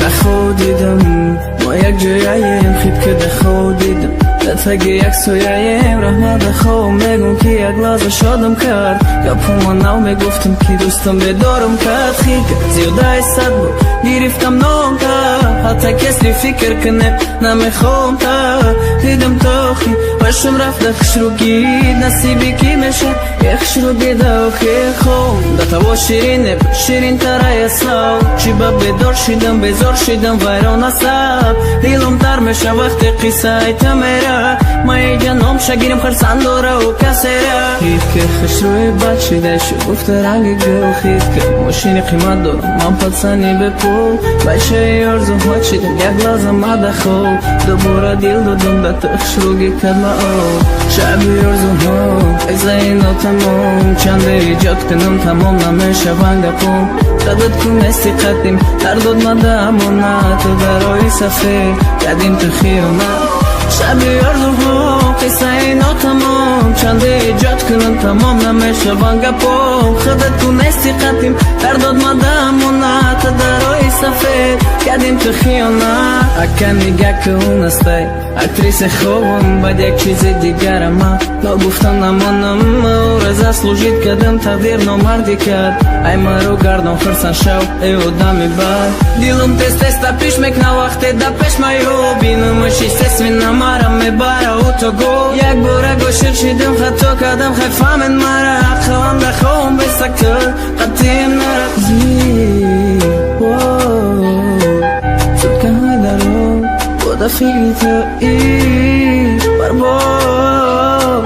خودیدم ما یک جاییم خیب که ده خودیدم تگه یک سویاییم رحمت خواه میگم که یک لحظه شادم کرد یا پومان نو میگفتم که دوستم بدارم کرد خیلی زیاده صد بود گرفتم نام کرد حتی کسی فکر کنه نمیخوام کرد دیدم تا خی باشم رفته خش رو گید نصیبی کی میشه یخش رو گیده و خیلی خوام دتا با شیرینه شیرین تره ساو چی با بدار شیدم بزار شیدم ویران اصاب دیلم تر میشه وقتی قصه ایتا میره مای جانم شگیرم خرسان دوره و کسیره خیلی که خش روی بد شیده شو گفته رنگ گل خیلی که ماشین قیمت دارم من پدسانی به پول باشه یارزو ها چیدم یک لازم مده خوب دوباره دیل دادم دتا خش رو گی کدمه او شعبی یارزو ها ایزاینو تمام چند ایجاد کنم تمام نمیشه ونگه پوم قدد کن استقدیم هر داد مده امونه تو درای صفه قدیم تو خیانت شبی آرزوها قصه اینا تمام چند ایجاد کنم تمام نمیشه ونگه پوم خدد کن استقدیم هر داد مده امونه تو درای صفه قدیم تو خیانت اکا نگه که اون استه اکتریس خوبم باید یک چیز دیگر ما گفتم نمانم او رزا سلوجید کدم تقدیر نامردی کرد ای مرو گردم خرسن شو ای او دمی بر دیلم تست تستا پیش میکنه وقتی دا پیش مایو بینمشی سسوی نمارم میباره او تو گو یک بوره گوشیر شیدم خطو کدم خیفامن مره خوام ده خوام بسکتر قطیم نرزی سبکه های درو بوده فیلی تو ایش برباد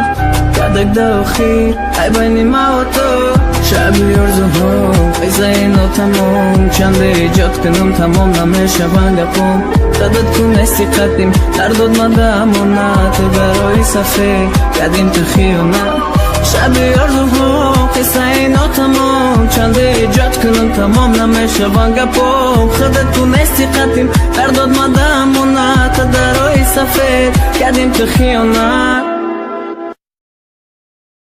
کدک دو خیر ای بینی ما و تو شعبی ارزوها ایزاینو تمام چند ایجاد کنم تمام نمیشه ونگه پوم قدد کن استقدیم هر داد مده امونه تو برای صفه قدیم تو خیانت شعبی ارزوها قصه اینا تمام چند ایجاد کنم تمام نمیشه ونگه پوم قدد کن استقدیم هر داد مده امونه تو برای صفه قدیم تو خیانت